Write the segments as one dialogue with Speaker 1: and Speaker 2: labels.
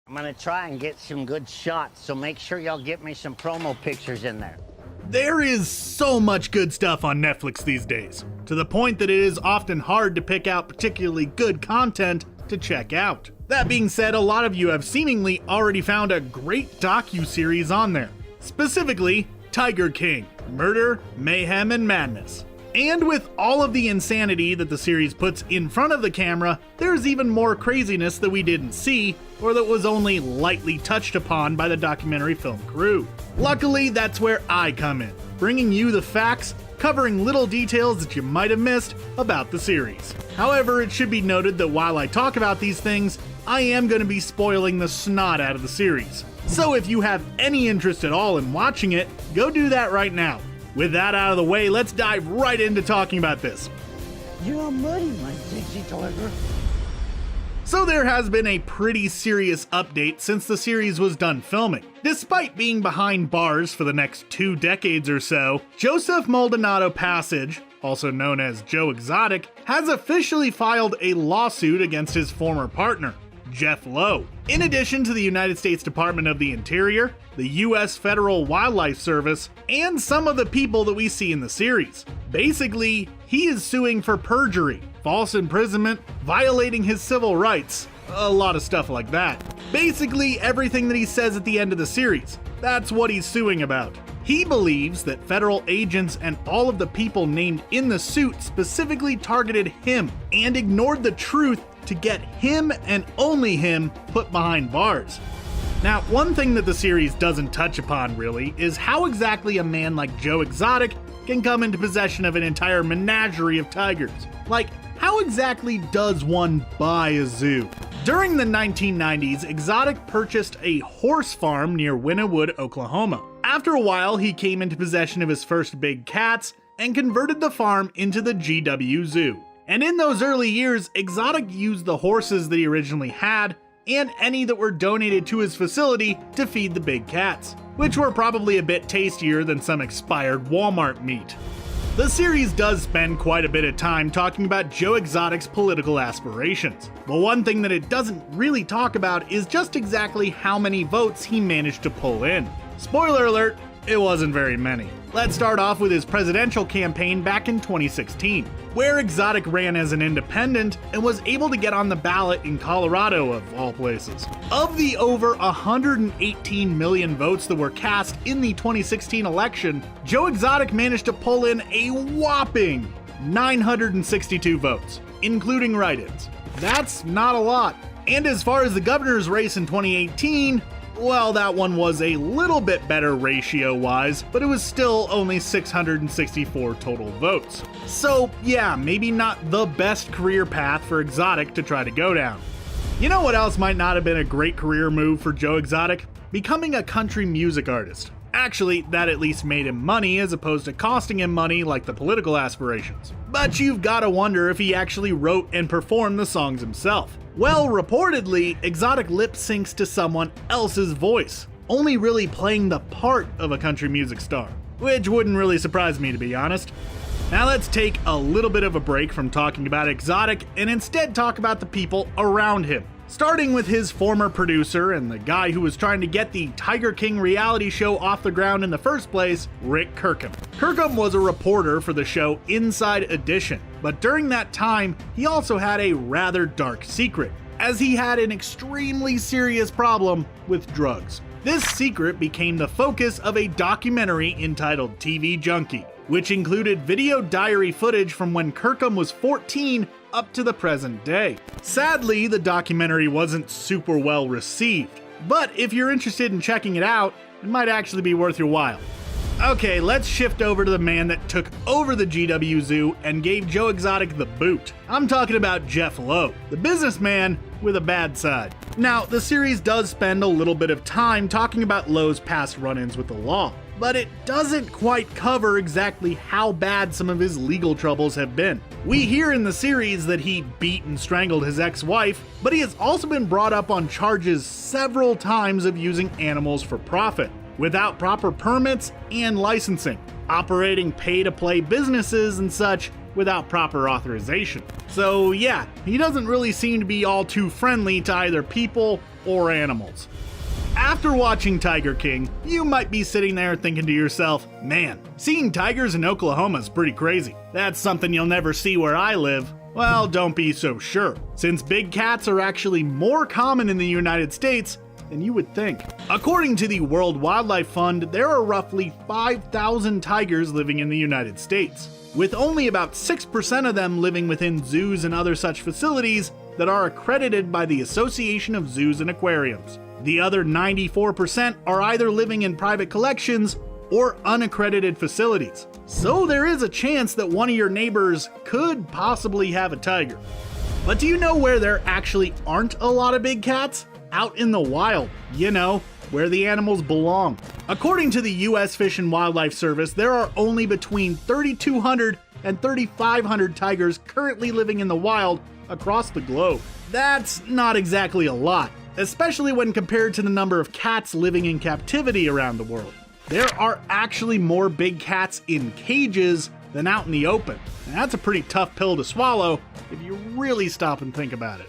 Speaker 1: I'm gonna try and get some good shots, so make sure y'all get me some promo pictures in there.
Speaker 2: There is so much good stuff on Netflix these days, to the point that it is often hard to pick out particularly good content to check out. That being said, a lot of you have seemingly already found a great docu-series on there. Specifically, Tiger King: Murder, Mayhem, and Madness. And with all of the insanity that the series puts in front of the camera, there's even more craziness that we didn't see, or that was only lightly touched upon by the documentary film crew. Luckily, that's where I come in, bringing you the facts, covering little details that you might have missed about the series. However, it should be noted that while I talk about these things, I am going to be spoiling the snot out of the series. So if you have any interest at all in watching it, go do that right now. With that out of the way, let's dive right into talking about this.
Speaker 1: You're muddy, my sexy tiger.
Speaker 2: So there has been a pretty serious update since the series was done filming. Despite being behind bars for the next 2 decades or so, Joseph Maldonado Passage, also known as Joe Exotic, has officially filed a lawsuit against his former partner, Jeff Lowe. In addition to the United States Department of the Interior, the U.S. Federal Wildlife Service, and some of the people that we see in the series. Basically, he is suing for perjury, false imprisonment, violating his civil rights, a lot of stuff like that. Basically, everything that he says at the end of the series, that's what he's suing about. He believes that federal agents and all of the people named in the suit specifically targeted him and ignored the truth to get him and only him put behind bars. Now, one thing that the series doesn't touch upon really is how exactly a man like Joe Exotic can come into possession of an entire menagerie of tigers. Like, how exactly does one buy a zoo? During the 1990s, Exotic purchased a horse farm near Wynnewood, Oklahoma. After a while, he came into possession of his first big cats and converted the farm into the GW Zoo. And in those early years, Exotic used the horses that he originally had and any that were donated to his facility to feed the big cats, which were probably a bit tastier than some expired Walmart meat. The series does spend quite a bit of time talking about Joe Exotic's political aspirations, but one thing that it doesn't really talk about is just exactly how many votes he managed to pull in. Spoiler alert, it wasn't very many. Let's start off with his presidential campaign back in 2016, where Exotic ran as an independent and was able to get on the ballot in Colorado, of all places. Of the over 118 million votes that were cast in the 2016 election, Joe Exotic managed to pull in a whopping 962 votes, including write-ins. That's not a lot. And as far as the governor's race in 2018, well, that one was a little bit better ratio-wise, but it was still only 664 total votes. So yeah, maybe not the best career path for Exotic to try to go down. You know what else might not have been a great career move for Joe Exotic? Becoming a country music artist. Actually, that at least made him money as opposed to costing him money like the political aspirations. But you've gotta wonder if he actually wrote and performed the songs himself. Well, reportedly, Exotic lip syncs to someone else's voice, only really playing the part of a country music star, which wouldn't really surprise me, to be honest. Now let's take a little bit of a break from talking about Exotic and instead talk about the people around him. Starting with his former producer and the guy who was trying to get the Tiger King reality show off the ground in the first place, Rick Kirkham. Kirkham was a reporter for the show Inside Edition, but during that time, he also had a rather dark secret, as he had an extremely serious problem with drugs. This secret became the focus of a documentary entitled TV Junkie, which included video diary footage from when Kirkham was 14 up to the present day. Sadly, the documentary wasn't super well received, but if you're interested in checking it out, it might actually be worth your while. Okay, let's shift over to the man that took over the GW Zoo and gave Joe Exotic the boot. I'm talking about Jeff Lowe, the businessman with a bad side. Now, the series does spend a little bit of time talking about Lowe's past run-ins with the law, but it doesn't quite cover exactly how bad some of his legal troubles have been. We hear in the series that he beat and strangled his ex-wife, but he has also been brought up on charges several times of using animals for profit, without proper permits and licensing, operating pay-to-play businesses and such, without proper authorization. So yeah, he doesn't really seem to be all too friendly to either people or animals. After watching Tiger King, you might be sitting there thinking to yourself, man, seeing tigers in Oklahoma is pretty crazy. That's something you'll never see where I live. Well, don't be so sure, since big cats are actually more common in the United States than you would think. According to the World Wildlife Fund, there are roughly 5,000 tigers living in the United States, with only about 6% of them living within zoos and other such facilities that are accredited by the Association of Zoos and Aquariums. The other 94% are either living in private collections or unaccredited facilities. So there is a chance that one of your neighbors could possibly have a tiger. But do you know where there actually aren't a lot of big cats? Out in the wild, you know, where the animals belong. According to the U.S. Fish and Wildlife Service, there are only between 3,200 and 3,500 tigers currently living in the wild across the globe. That's not exactly a lot, especially when compared to the number of cats living in captivity around the world. There are actually more big cats in cages than out in the open. And that's a pretty tough pill to swallow if you really stop and think about it.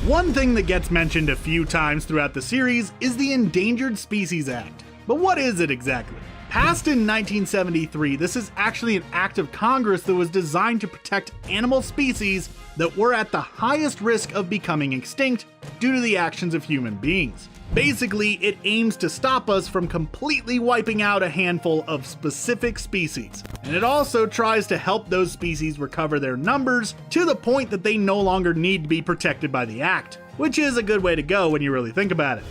Speaker 2: One thing that gets mentioned a few times throughout the series is the Endangered Species Act. But what is it exactly? Passed in 1973, this is actually an act of Congress that was designed to protect animal species that were at the highest risk of becoming extinct due to the actions of human beings. Basically, it aims to stop us from completely wiping out a handful of specific species. And it also tries to help those species recover their numbers to the point that they no longer need to be protected by the act, which is a good way to go when you really think about it.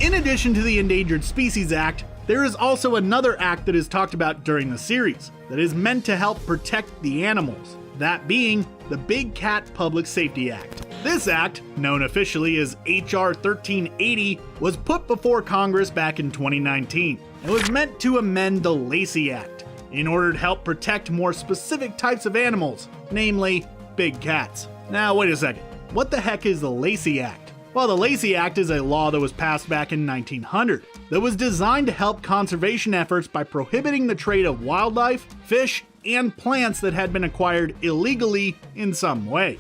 Speaker 2: In addition to the Endangered Species Act, there is also another act that is talked about during the series that is meant to help protect the animals, that being the Big Cat Public Safety Act. This act, known officially as H.R. 1380, was put before Congress back in 2019 and was meant to amend the Lacey Act in order to help protect more specific types of animals, namely big cats. Now wait a second, what the heck is the Lacey Act? Well, the Lacey Act is a law that was passed back in 1900 that was designed to help conservation efforts by prohibiting the trade of wildlife, fish, and plants that had been acquired illegally in some way.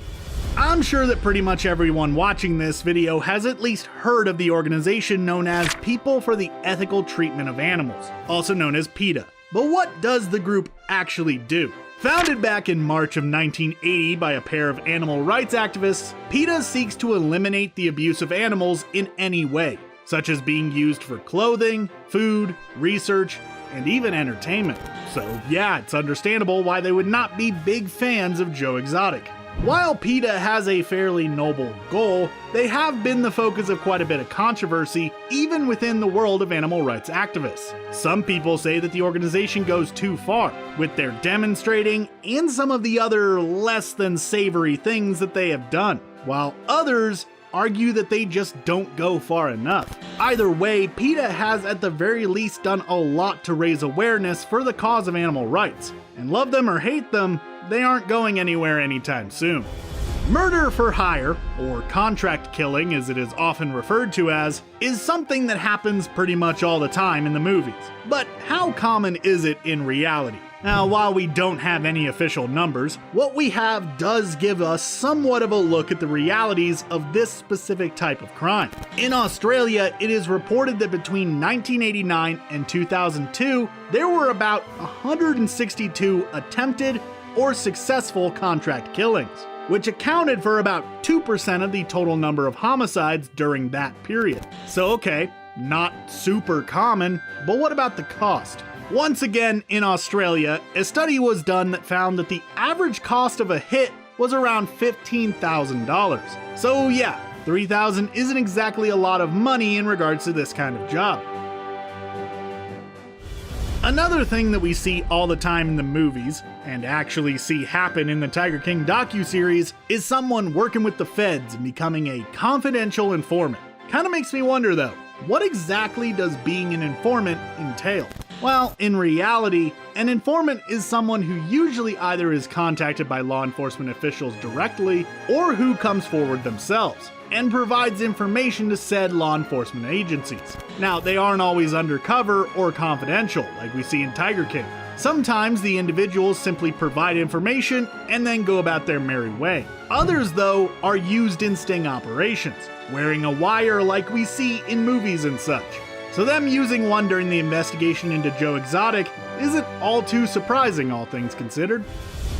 Speaker 2: I'm sure that pretty much everyone watching this video has at least heard of the organization known as People for the Ethical Treatment of Animals, also known as PETA. But what does the group actually do? Founded back in March of 1980 by a pair of animal rights activists, PETA seeks to eliminate the abuse of animals in any way, such as being used for clothing, food, research, and even entertainment. So yeah, it's understandable why they would not be big fans of Joe Exotic. While PETA has a fairly noble goal, they have been the focus of quite a bit of controversy, even within the world of animal rights activists. Some people say that the organization goes too far, with their demonstrating and some of the other less than savory things that they have done, while others argue that they just don't go far enough. Either way, PETA has at the very least done a lot to raise awareness for the cause of animal rights, and love them or hate them, they aren't going anywhere anytime soon. Murder for hire, or contract killing as it is often referred to as, is something that happens pretty much all the time in the movies. But how common is it in reality? Now, while we don't have any official numbers, what we have does give us somewhat of a look at the realities of this specific type of crime. In Australia, it is reported that between 1989 and 2002, there were about 162 attempted or successful contract killings, which accounted for about 2% of the total number of homicides during that period. So okay, not super common, but what about the cost? Once again, in Australia, a study was done that found that the average cost of a hit was around $15,000. So yeah, $3,000 isn't exactly a lot of money in regards to this kind of job. Another thing that we see all the time in the movies, and actually see happen in the Tiger King docu-series, is someone working with the feds and becoming a confidential informant. Kinda makes me wonder though, what exactly does being an informant entail? Well, in reality, an informant is someone who usually either is contacted by law enforcement officials directly, or who comes forward themselves and provides information to said law enforcement agencies. Now, they aren't always undercover or confidential, like we see in Tiger King. Sometimes the individuals simply provide information and then go about their merry way. Others, though, are used in sting operations, wearing a wire like we see in movies and such. So them using one during the investigation into Joe Exotic isn't all too surprising, all things considered.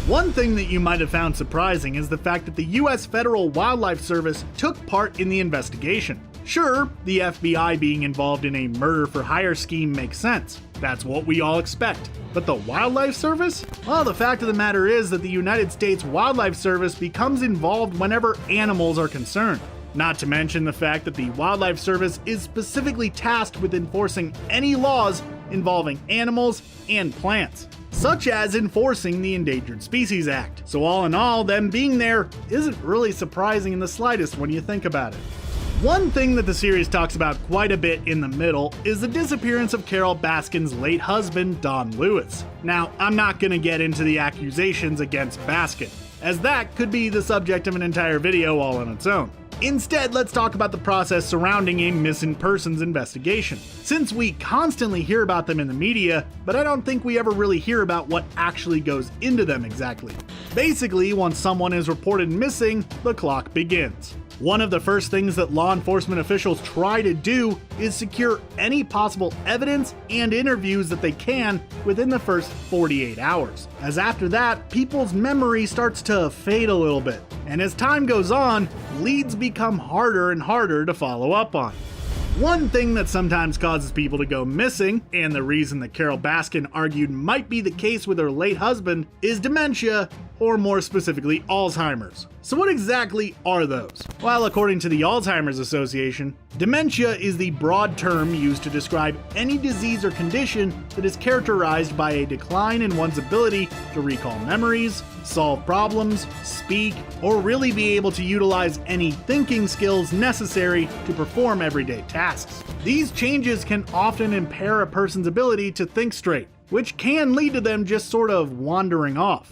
Speaker 2: One thing that you might have found surprising is the fact that the US Federal Wildlife Service took part in the investigation. Sure, the FBI being involved in a murder-for-hire scheme makes sense. That's what we all expect. But the Wildlife Service? Well, the fact of the matter is that the United States Wildlife Service becomes involved whenever animals are concerned. Not to mention the fact that the Wildlife Service is specifically tasked with enforcing any laws involving animals and plants, such as enforcing the Endangered Species Act. So all in all, them being there isn't really surprising in the slightest when you think about it. One thing that the series talks about quite a bit in the middle is the disappearance of Carol Baskin's late husband, Don Lewis. Now, I'm not going to get into the accusations against Baskin, as that could be the subject of an entire video all on its own. Instead, let's talk about the process surrounding a missing persons investigation, since we constantly hear about them in the media, but I don't think we ever really hear about what actually goes into them exactly. Basically, once someone is reported missing, the clock begins. One of the first things that law enforcement officials try to do is secure any possible evidence and interviews that they can within the first 48 hours, as after that, people's memory starts to fade a little bit, and as time goes on, leads become harder and harder to follow up on. One thing that sometimes causes people to go missing, and the reason that Carol Baskin argued might be the case with her late husband, is dementia, or more specifically, Alzheimer's. So what exactly are those? Well, according to the Alzheimer's Association, dementia is the broad term used to describe any disease or condition that is characterized by a decline in one's ability to recall memories, solve problems, speak, or really be able to utilize any thinking skills necessary to perform everyday tasks. These changes can often impair a person's ability to think straight, which can lead to them just sort of wandering off.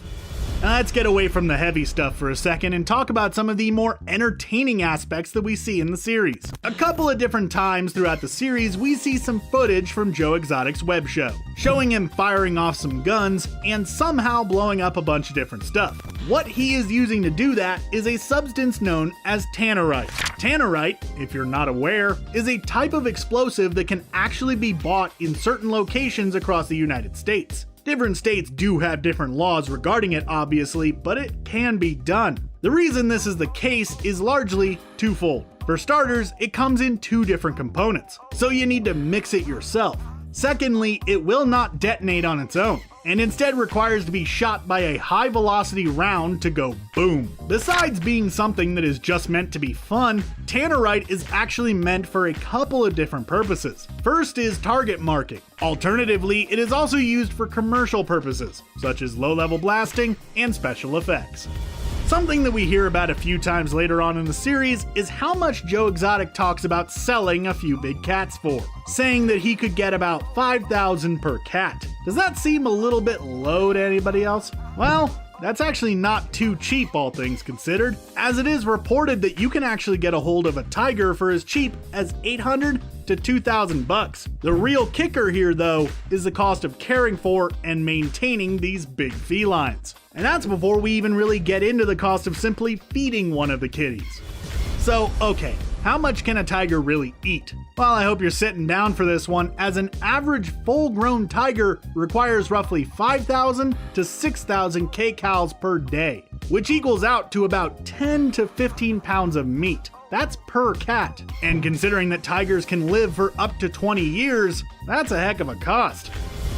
Speaker 2: Now let's get away from the heavy stuff for a second and talk about some of the more entertaining aspects that we see in the series. A couple of different times throughout the series, we see some footage from Joe Exotic's web show, showing him firing off some guns and somehow blowing up a bunch of different stuff. What he is using to do that is a substance known as tannerite. Tannerite, if you're not aware, is a type of explosive that can actually be bought in certain locations across the United States. Different states do have different laws regarding it, obviously, but it can be done. The reason this is the case is largely twofold. For starters, it comes in two different components, so you need to mix it yourself. Secondly, it will not detonate on its own, and instead requires to be shot by a high velocity round to go boom. Besides being something that is just meant to be fun, tannerite is actually meant for a couple of different purposes. First is target marking. Alternatively, it is also used for commercial purposes, such as low-level blasting and special effects. Something that we hear about a few times later on in the series is how much Joe Exotic talks about selling a few big cats for, saying that he could get about $5,000 per cat. Does that seem a little bit low to anybody else? Well, that's actually not too cheap, all things considered, as it is reported that you can actually get a hold of a tiger for as cheap as $800 to $2,000. The real kicker here, though, is the cost of caring for and maintaining these big felines. And that's before we even really get into the cost of simply feeding one of the kitties. So, okay, how much can a tiger really eat? Well, I hope you're sitting down for this one, as an average full-grown tiger requires roughly 5,000 to 6,000 kcals per day, which equals out to about 10 to 15 pounds of meat. That's per cat. And considering that tigers can live for up to 20 years, that's a heck of a cost.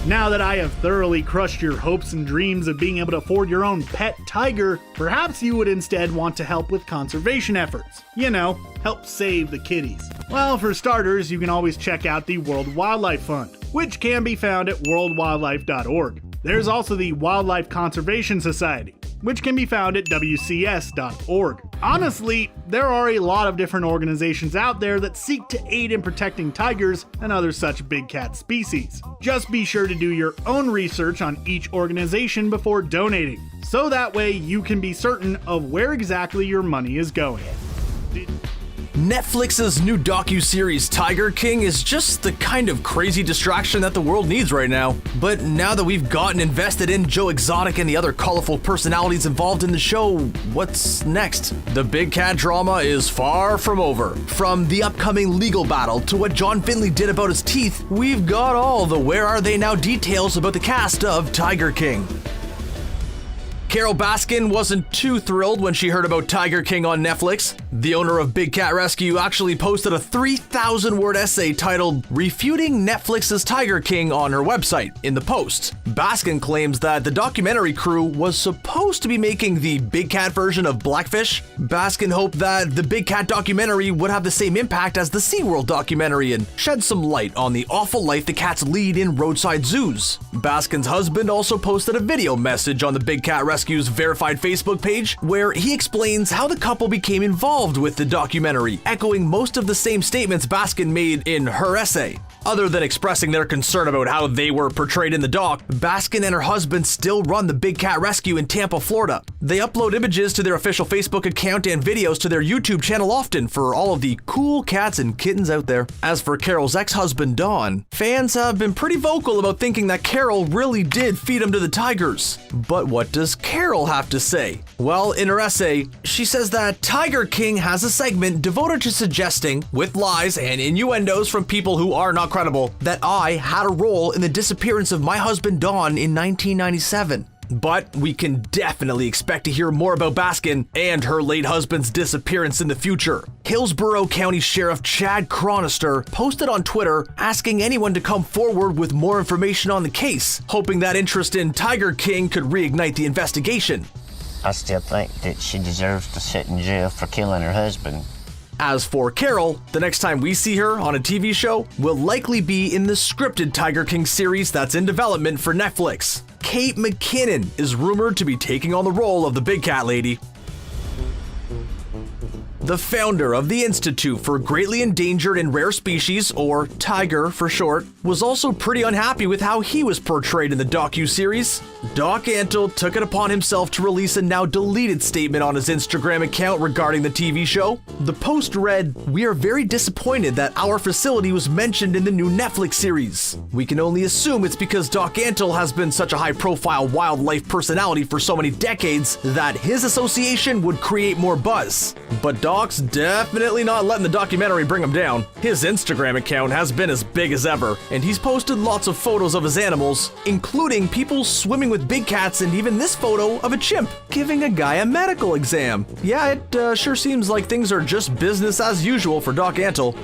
Speaker 2: Now that I have thoroughly crushed your hopes and dreams of being able to afford your own pet tiger, perhaps you would instead want to help with conservation efforts. You know, help save the kitties. Well, for starters, you can always check out the World Wildlife Fund, which can be found at worldwildlife.org. There's also the Wildlife Conservation Society, which can be found at wcs.org. Honestly, there are a lot of different organizations out there that seek to aid in protecting tigers and other such big cat species. Just be sure to do your own research on each organization before donating, so that way you can be certain of where exactly your money is going.
Speaker 3: Netflix's new docu-series Tiger King is just the kind of crazy distraction that the world needs right now. But now that we've gotten invested in Joe Exotic and the other colorful personalities involved in the show, what's next? The big cat drama is far from over. From the upcoming legal battle to what John Finlay did about his teeth, we've got all the where are they now details about the cast of Tiger King. Carol Baskin wasn't too thrilled when she heard about Tiger King on Netflix. The owner of Big Cat Rescue actually posted a 3,000-word essay titled "Refuting Netflix's Tiger King" on her website. In the post, Baskin claims that the documentary crew was supposed to be making the Big Cat version of Blackfish. Baskin hoped that the Big Cat documentary would have the same impact as the SeaWorld documentary and shed some light on the awful life the cats lead in roadside zoos. Baskin's husband also posted a video message on the Big Cat Rescue's verified Facebook page where he explains how the couple became involved with the documentary, echoing most of the same statements Baskin made in her essay. Other than expressing their concern about how they were portrayed in the doc, Baskin and her husband still run the Big Cat Rescue in Tampa, Florida. They upload images to their official Facebook account and videos to their YouTube channel often for all of the cool cats and kittens out there. As for Carol's ex-husband, Don, fans have been pretty vocal about thinking that Carol really did feed him to the tigers. But what does Carol have to say? Well, in her essay, she says that Tiger King has a segment devoted to suggesting, with lies and innuendos from people who are not credible, that I had a role in the disappearance of my husband Don in 1997. But we can definitely expect to hear more about Baskin and her late husband's disappearance in the future. Hillsborough County Sheriff Chad Chronister posted on Twitter asking anyone to come forward with more information on the case, hoping that interest in Tiger King could reignite the investigation.
Speaker 1: I still think that she deserves to sit in jail for killing her husband.
Speaker 3: As for Carol, the next time we see her on a TV show will likely be in the scripted Tiger King series that's in development for Netflix. Kate McKinnon is rumored to be taking on the role of the Big Cat Lady. The founder of the Institute for Greatly Endangered and Rare Species, or Tiger for short, was also pretty unhappy with how he was portrayed in the docu-series. Doc Antle took it upon himself to release a now deleted statement on his Instagram account regarding the TV show. The post read, "We are very disappointed that our facility was mentioned in the new Netflix series. We can only assume it's because Doc Antle has been such a high-profile wildlife personality for so many decades that his association would create more buzz. But Doc's definitely not letting the documentary bring him down. His Instagram account has been as big as ever, and he's posted lots of photos of his animals, including people swimming with big cats and even this photo of a chimp giving a guy a medical exam. Yeah, it sure seems like things are just business as usual for Doc Antle.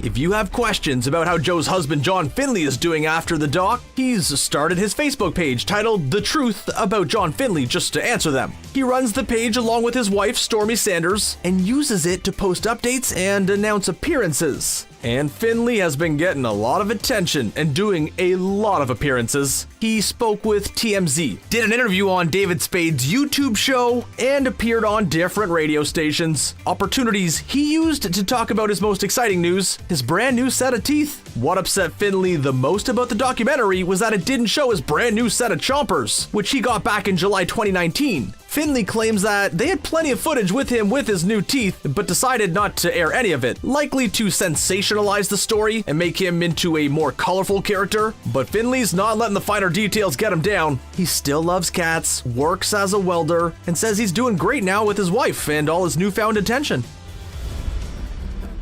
Speaker 3: If you have questions about how Joe's husband John Finlay is doing after the doc, he's started his Facebook page titled "The Truth About John Finlay" just to answer them. He runs the page along with his wife Stormy Sanders and uses it to post updates and announce appearances. And Finlay has been getting a lot of attention and doing a lot of appearances. He spoke with TMZ, did an interview on David Spade's YouTube show, and appeared on different radio stations. Opportunities he used to talk about his most exciting news, his brand new set of teeth. What upset Finlay the most about the documentary was that it didn't show his brand new set of chompers, which he got back in July 2019. Finlay claims that they had plenty of footage with him with his new teeth, but decided not to air any of it, likely to sensationalize the story and make him into a more colorful character. But Finlay's not letting the finer details get him down. He still loves cats, works as a welder, and says he's doing great now with his wife and all his newfound attention.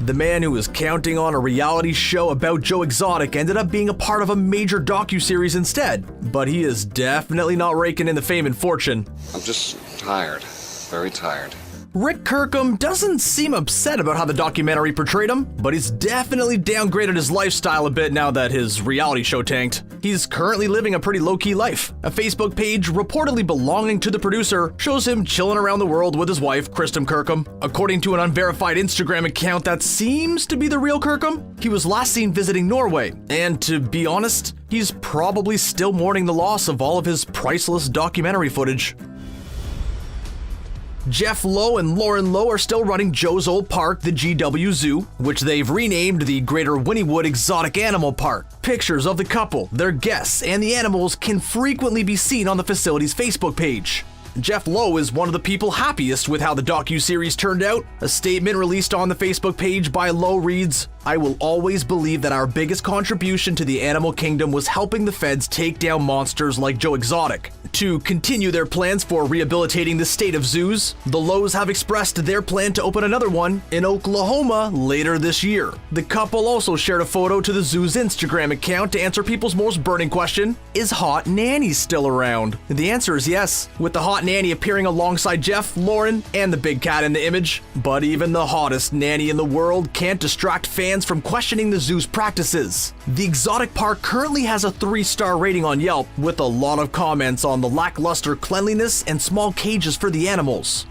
Speaker 3: The man who was counting on a reality show about Joe Exotic ended up being a part of a major docu-series instead, but he is definitely not raking in the fame and fortune.
Speaker 4: I'm just tired, very tired.
Speaker 3: Rick Kirkham doesn't seem upset about how the documentary portrayed him, but he's definitely downgraded his lifestyle a bit now that his reality show tanked. He's currently living a pretty low-key life. A Facebook page reportedly belonging to the producer shows him chilling around the world with his wife, Kristen Kirkham. According to an unverified Instagram account that seems to be the real Kirkham, he was last seen visiting Norway. And to be honest, he's probably still mourning the loss of all of his priceless documentary footage. Jeff Lowe and Lauren Lowe are still running Joe's old park, the GW Zoo, which they've renamed the Greater Wynnewood Exotic Animal Park. Pictures of the couple, their guests, and the animals can frequently be seen on the facility's Facebook page. Jeff Lowe is one of the people happiest with how the docu-series turned out. A statement released on the Facebook page by Lowe reads, "I will always believe that our biggest contribution to the animal kingdom was helping the feds take down monsters like Joe Exotic. To continue their plans for rehabilitating the state of zoos, the Lowes have expressed their plan to open another one in Oklahoma later this year." The couple also shared a photo to the zoo's Instagram account to answer people's most burning question, is Hot Nanny still around? The answer is yes, with the Hot Nanny appearing alongside Jeff, Lauren, and the big cat in the image. But even the hottest nanny in the world can't distract fans from questioning the zoo's practices. The exotic park currently has a 3-star rating on Yelp, with a lot of comments on the lackluster cleanliness and small cages for the animals.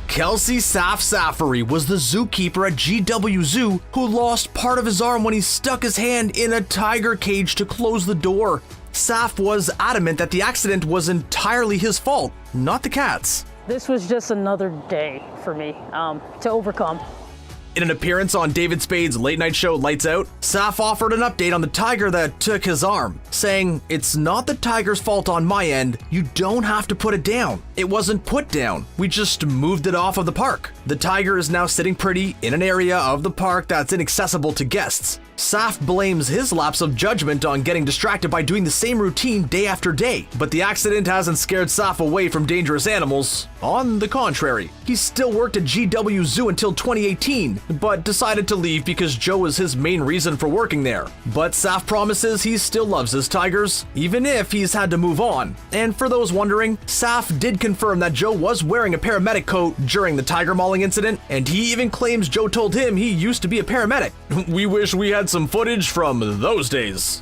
Speaker 3: Kelsey Safari was the zookeeper at GW Zoo who lost part of his arm when he stuck his hand in a tiger cage to close the door. Saf was adamant that the accident was entirely his fault, not the cat's.
Speaker 5: This was just another day for me to overcome.
Speaker 3: In an appearance on David Spade's late-night show Lights Out, Saf offered an update on the tiger that took his arm, saying, "It's not the tiger's fault on my end. You don't have to put it down. It wasn't put down. We just moved it off of the park. The tiger is now sitting pretty in an area of the park that's inaccessible to guests." Saf blames his lapse of judgment on getting distracted by doing the same routine day after day, but the accident hasn't scared Saf away from dangerous animals. On the contrary, he still worked at GW Zoo until 2018, but decided to leave because Joe was his main reason for working there. But Saf promises he still loves his tigers, even if he's had to move on. And for those wondering, Saf did confirm that Joe was wearing a paramedic coat during the tiger mauling incident, and he even claims Joe told him he used to be a paramedic. We wish we had some footage from those days.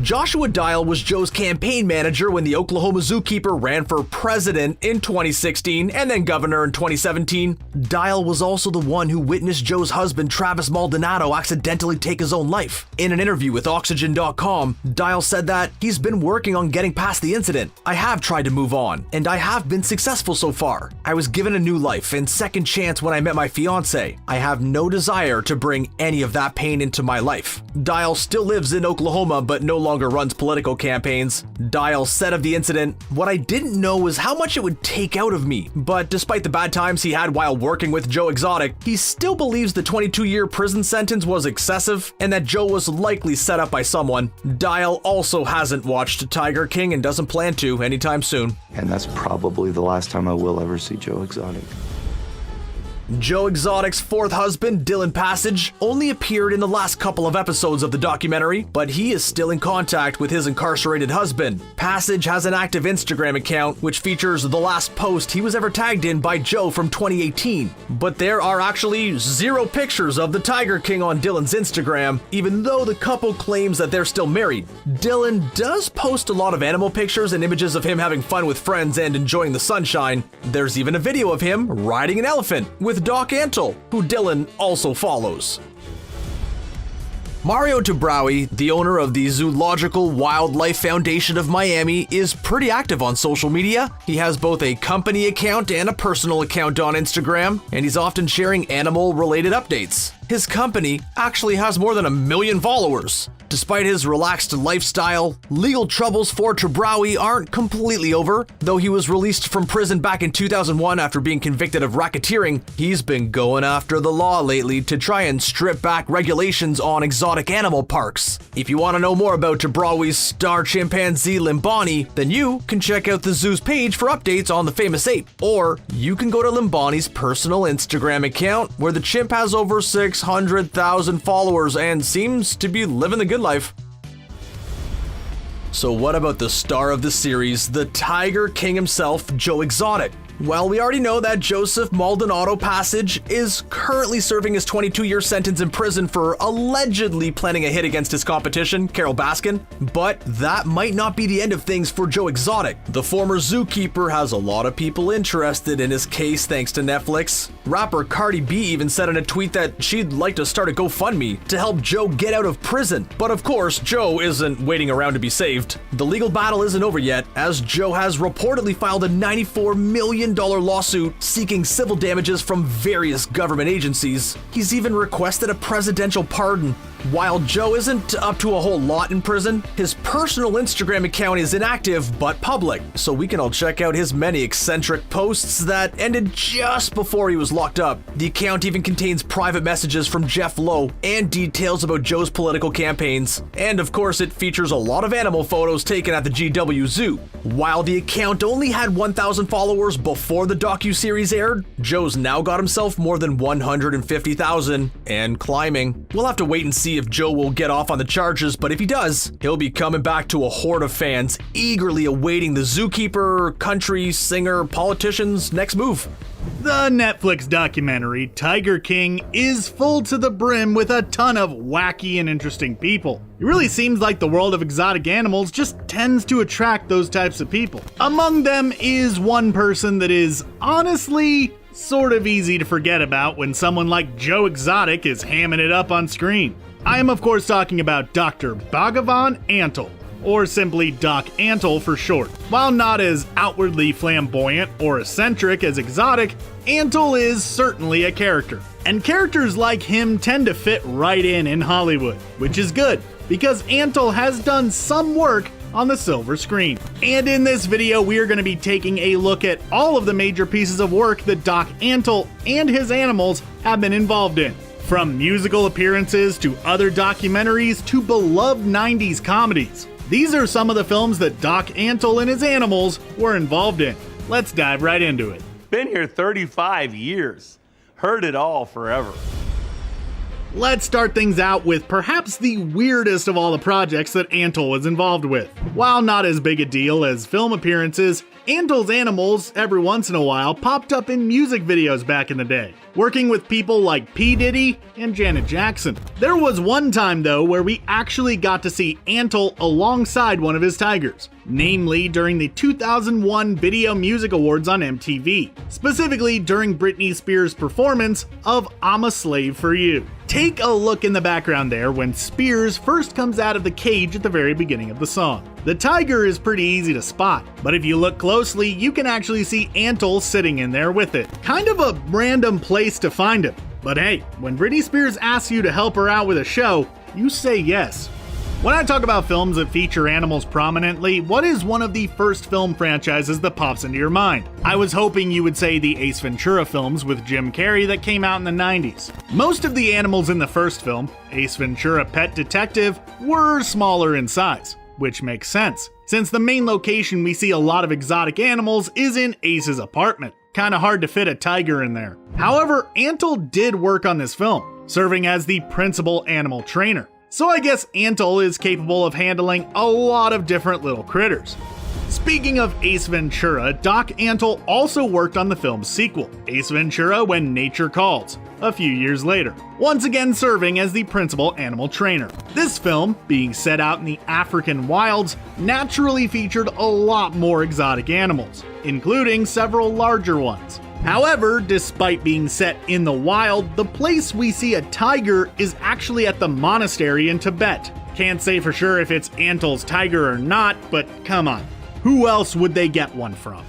Speaker 3: Joshua Dial was Joe's campaign manager when the Oklahoma zookeeper ran for president in 2016 and then governor in 2017. Dial was also the one who witnessed Joe's husband Travis Maldonado accidentally take his own life. In an interview with Oxygen.com, Dial said that he's been working on getting past the incident. "I have tried to move on, and I have been successful so far. I was given a new life and second chance when I met my fiance. I have no desire to bring any of that pain into my life." Dial still lives in Oklahoma, but no longer runs political campaigns. Dial said of the incident, "What I didn't know was how much it would take out of me, but despite the bad times he had while working with Joe Exotic, he still believes the 22-year prison sentence was excessive and that Joe was likely set up by someone." Dial also hasn't watched Tiger King and doesn't plan to anytime soon.
Speaker 6: And that's probably the last time I will ever see Joe Exotic.
Speaker 3: Joe Exotic's fourth husband, Dylan Passage, only appeared in the last couple of episodes of the documentary, but he is still in contact with his incarcerated husband. Passage has an active Instagram account, which features the last post he was ever tagged in by Joe from 2018. But there are actually 0 pictures of the Tiger King on Dylan's Instagram, even though the couple claims that they're still married. Dylan does post a lot of animal pictures and images of him having fun with friends and enjoying the sunshine. There's even a video of him riding an elephant with Doc Antle, who Dylan also follows. Mario Tabrawi, the owner of the Zoological Wildlife Foundation of Miami, is pretty active on social media. He has both a company account and a personal account on Instagram, and he's often sharing animal-related updates. His company actually has more than 1 million followers. Despite his relaxed lifestyle, legal troubles for Tabrawi aren't completely over. Though he was released from prison back in 2001 after being convicted of racketeering, he's been going after the law lately to try and strip back regulations on exotic animal parks. If you want to know more about Tabrawi's star chimpanzee Limbani, then you can check out the zoo's page for updates on the famous ape. Or you can go to Limbani's personal Instagram account, where the chimp has over 600,000 followers and seems to be living the good life. So what about the star of the series, the Tiger King himself, Joe Exotic? Well, we already know that Joseph Maldonado Passage is currently serving his 22-year sentence in prison for allegedly planning a hit against his competition, Carol Baskin. But that might not be the end of things for Joe Exotic. The former zookeeper has a lot of people interested in his case thanks to Neflix. Rapper Cardi B even said in a tweet that she'd like to start a GoFundMe to help Joe get out of prison. But of course, Joe isn't waiting around to be saved. The legal battle isn't over yet, as Joe has reportedly filed a $94 million lawsuit seeking civil damages from various government agencies. He's even requested a presidential pardon. While Joe isn't up to a whole lot in prison, his personal Instagram account is inactive but public, so we can all check out his many eccentric posts that ended just before he was locked up. The account even contains private messages from Jeff Lowe and details about Joe's political campaigns. And of course, it features a lot of animal photos taken at the GW Zoo. While the account only had 1,000 followers before the docu-series aired, Joe's now got himself more than 150,000 and climbing. We'll have to wait and see if Joe will get off on the charges, but if he does, he'll be coming back to a horde of fans eagerly awaiting the zookeeper, country singer, politician's next move.
Speaker 2: The Netflix documentary Tiger King is full to the brim with a ton of wacky and interesting people. It really seems like the world of exotic animals just tends to attract those types of people. Among them is one person that is honestly sort of easy to forget about when someone like Joe Exotic is hamming it up on screen. I am of course talking about Dr. Bhagavan Antle, or simply Doc Antle for short. While not as outwardly flamboyant or eccentric as Exotic, Antle is certainly a character. And characters like him tend to fit right in Hollywood, which is good, because Antle has done some work on the silver screen. And in this video, we are going to be taking a look at all of the major pieces of work that Doc Antle and his animals have been involved in. From musical appearances to other documentaries to beloved 90s comedies. These are some of the films that Doc Antle and his animals were involved in. Let's dive right into it.
Speaker 7: Been here 35 years. Heard it all forever.
Speaker 2: Let's start things out with perhaps the weirdest of all the projects that Antle was involved with. While not as big a deal as film appearances, Antle's animals every once in a while popped up in music videos back in the day, working with people like P. Diddy and Janet Jackson. There was one time though where we actually got to see Antle alongside one of his tigers, namely during the 2001 Video Music Awards on MTV, specifically during Britney Spears' performance of I'm a Slave for You. Take a look in the background there when Spears first comes out of the cage at the very beginning of the song. The tiger is pretty easy to spot, but if you look closely, you can actually see Antle sitting in there with it. Kind of a random place to find him. But hey, when Britney Spears asks you to help her out with a show, you say yes. When I talk about films that feature animals prominently, what is one of the first film franchises that pops into your mind? I was hoping you would say the Ace Ventura films with Jim Carrey that came out in the 90s. Most of the animals in the first film, Ace Ventura: Pet Detective, were smaller in size, which makes sense, since the main location we see a lot of exotic animals is in Ace's apartment. Kinda hard to fit a tiger in there. However, Antle did work on this film, serving as the principal animal trainer. So I guess Antle is capable of handling a lot of different little critters. Speaking of Ace Ventura, Doc Antle also worked on the film's sequel, Ace Ventura: When Nature Calls, a few years later, once again serving as the principal animal trainer. This film, being set out in the African wilds, naturally featured a lot more exotic animals, including several larger ones. However, despite being set in the wild, the place we see a tiger is actually at the monastery in Tibet. Can't say for sure if it's Antle's tiger or not, but come on, who else would they get one from?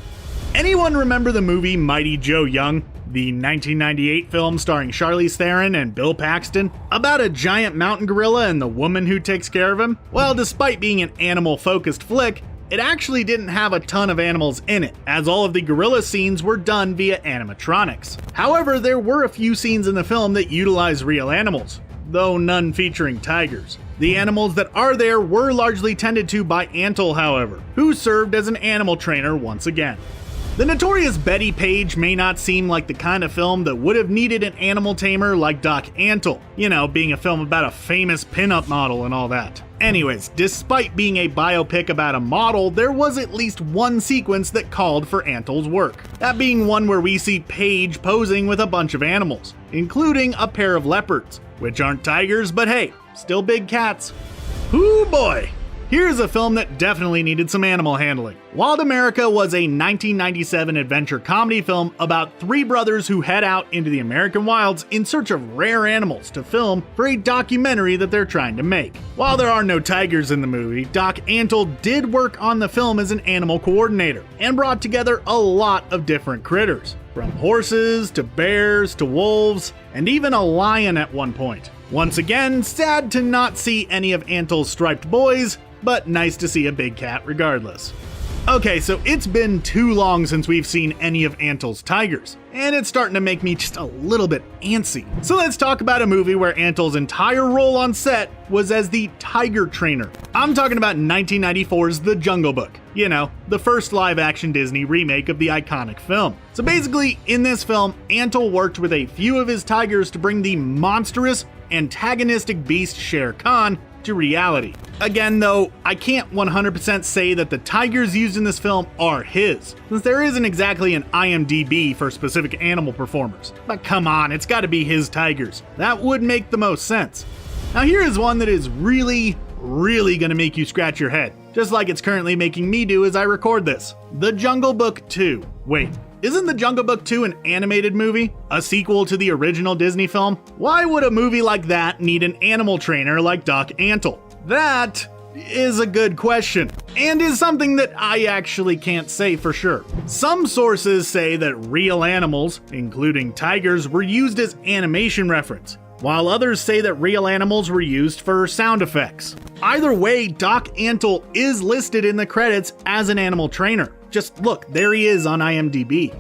Speaker 2: Anyone remember the movie Mighty Joe Young? The 1998 film starring Charlize Theron and Bill Paxton, about a giant mountain gorilla and the woman who takes care of him? Well, despite being an animal-focused flick, it actually didn't have a ton of animals in it, as all of the gorilla scenes were done via animatronics. However, there were a few scenes in the film that utilize real animals, though none featuring tigers. The animals that are there were largely tended to by Antle, however, who served as an animal trainer once again. The notorious Betty Page may not seem like the kind of film that would have needed an animal tamer like Doc Antle, you know, being a film about a famous pinup model and all that. Anyways, despite being a biopic about a model, there was at least one sequence that called for Antle's work. That being one where we see Page posing with a bunch of animals, including a pair of leopards, which aren't tigers, but hey, still big cats. Hoo boy! Here's a film that definitely needed some animal handling. Wild America was a 1997 adventure comedy film about three brothers who head out into the American wilds in search of rare animals to film for a documentary that they're trying to make. While there are no tigers in the movie, Doc Antle did work on the film as an animal coordinator and brought together a lot of different critters. from horses to bears to wolves, and even a lion at one point. Once again, sad to not see any of Antl's striped boys, but nice to see a big cat regardless. Okay, so it's been too long since we've seen any of Antl's tigers, and it's starting to make me just a little bit antsy. So let's talk about a movie where Antl's entire role on set was as the tiger trainer. I'm talking about 1994's The Jungle Book. You know, the first live-action Disney remake of the iconic film. So basically, in this film, Antl worked with a few of his tigers to bring the monstrous, antagonistic beast Shere Khan to reality. Again though, I can't 100% say that the tigers used in this film are his, since there isn't exactly an IMDb for specific animal performers. But come on, it's gotta be his tigers. That would make the most sense. Now here is one that is really gonna make you scratch your head, just like it's currently making me do as I record this. The Jungle Book 2. Wait, isn't The Jungle Book 2 an animated movie? A sequel to the original Disney film? Why would a movie like that need an animal trainer like Doc Antl? That is a good question, and is something that I actually can't say for sure. Some sources say that real animals, including tigers, were used as animation reference, while others say that real animals were used for sound effects. Either way, Doc Antl is listed in the credits as an animal trainer. Just look, there he is on IMDb.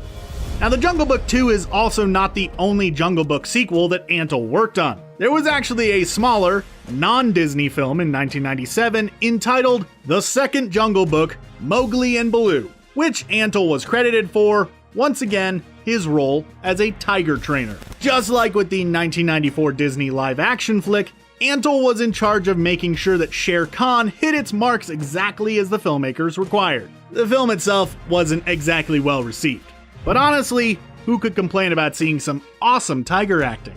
Speaker 2: Now, The Jungle Book 2 is also not the only Jungle Book sequel that Antl worked on. There was actually a smaller, non-Disney film in 1997 entitled The Second Jungle Book, Mowgli and Baloo, which Antl was credited for, once again, his role as a tiger trainer. Just like with the 1994 Disney live-action flick, Antl was in charge of making sure that Shere Khan hit its marks exactly as the filmmakers required. The film itself wasn't exactly well received, but honestly, who could complain about seeing some awesome tiger acting?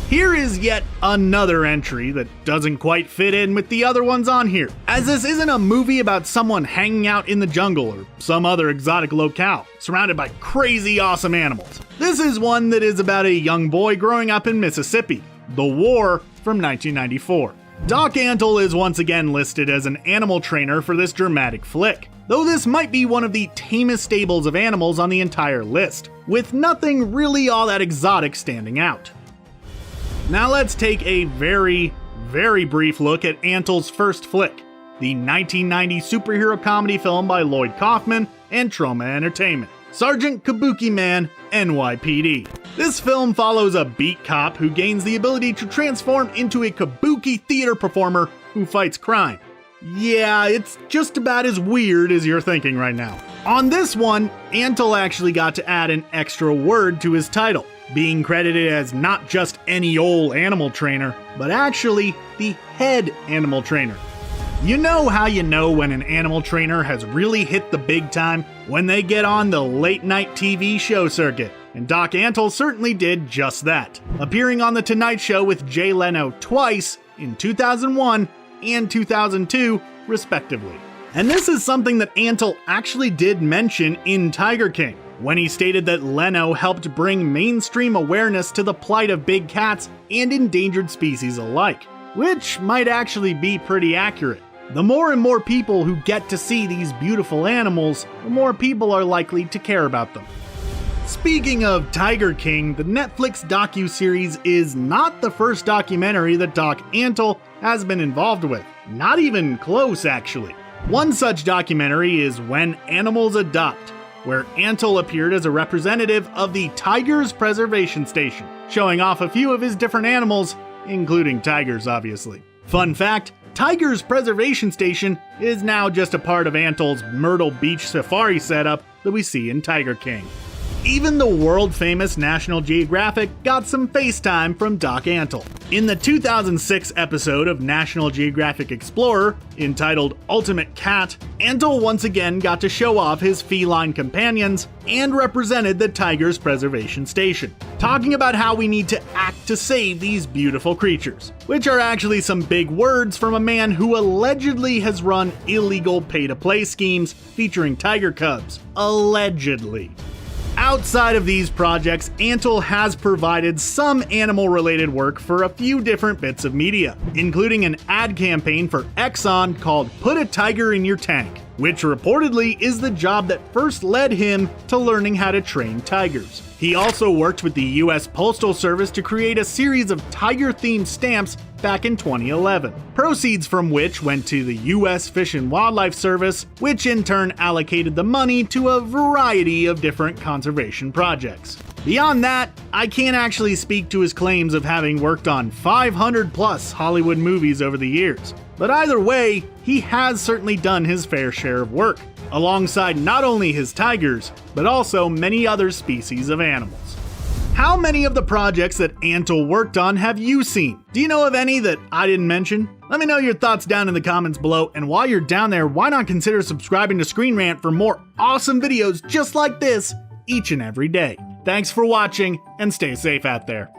Speaker 2: Here is yet another entry that doesn't quite fit in with the other ones on here, as this isn't a movie about someone hanging out in the jungle or some other exotic locale, surrounded by crazy awesome animals. This is one that is about a young boy growing up in Mississippi, The War from 1994. Doc Antl is once again listed as an animal trainer for this dramatic flick, though this might be one of the tamest stables of animals on the entire list, with nothing really all that exotic standing out. Now let's take a very brief look at Antl's first flick, the 1990 superhero comedy film by Lloyd Kaufman and Troma Entertainment, Sergeant Kabuki Man, NYPD. This film follows a beat cop who gains the ability to transform into a kabuki theater performer who fights crime. Yeah, it's just about as weird as you're thinking right now. On this one, Antl actually got to add an extra word to his title, being credited as not just any old animal trainer, but actually the head animal trainer. You know how you know when an animal trainer has really hit the big time? When they get on the late night TV show circuit. And Doc Antl certainly did just that, appearing on The Tonight Show with Jay Leno twice in 2001 and 2002, respectively. And this is something that Antl actually did mention in Tiger King, when he stated that Leno helped bring mainstream awareness to the plight of big cats and endangered species alike, which might actually be pretty accurate. The more and more people who get to see these beautiful animals, the more people are likely to care about them. Speaking of Tiger King, the Netflix docu-series is not the first documentary that Doc Antl has been involved with. Not even close, actually. One such documentary is When Animals Adopt, where Antl appeared as a representative of the Tigers Preservation Station, showing off a few of his different animals, including tigers, obviously. Fun fact, Tigers Preservation Station is now just a part of Antl's Myrtle Beach safari setup that we see in Tiger King. Even the world-famous National Geographic got some FaceTime from Doc Antl. In the 2006 episode of National Geographic Explorer, entitled Ultimate Cat, Antl once again got to show off his feline companions and represented the Tigers Preservation Station, talking about how we need to act to save these beautiful creatures, which are actually some big words from a man who allegedly has run illegal pay-to-play schemes featuring tiger cubs. Allegedly. Outside of these projects, Antl has provided some animal-related work for a few different bits of media, including an ad campaign for Exxon called Put a Tiger in Your Tank, which reportedly is the job that first led him to learning how to train tigers. He also worked with the US Postal Service to create a series of tiger-themed stamps back in 2011, proceeds from which went to the US Fish and Wildlife Service, which in turn allocated the money to a variety of different conservation projects. Beyond that, I can't actually speak to his claims of having worked on 500 plus Hollywood movies over the years. But either way, he has certainly done his fair share of work, alongside not only his tigers, but also many other species of animals. How many of the projects that Antle worked on have you seen? Do you know of any that I didn't mention? Let me know your thoughts down in the comments below, and while you're down there, why not consider subscribing to Screen Rant for more awesome videos just like this each and every day. Thanks for watching, and stay safe out there.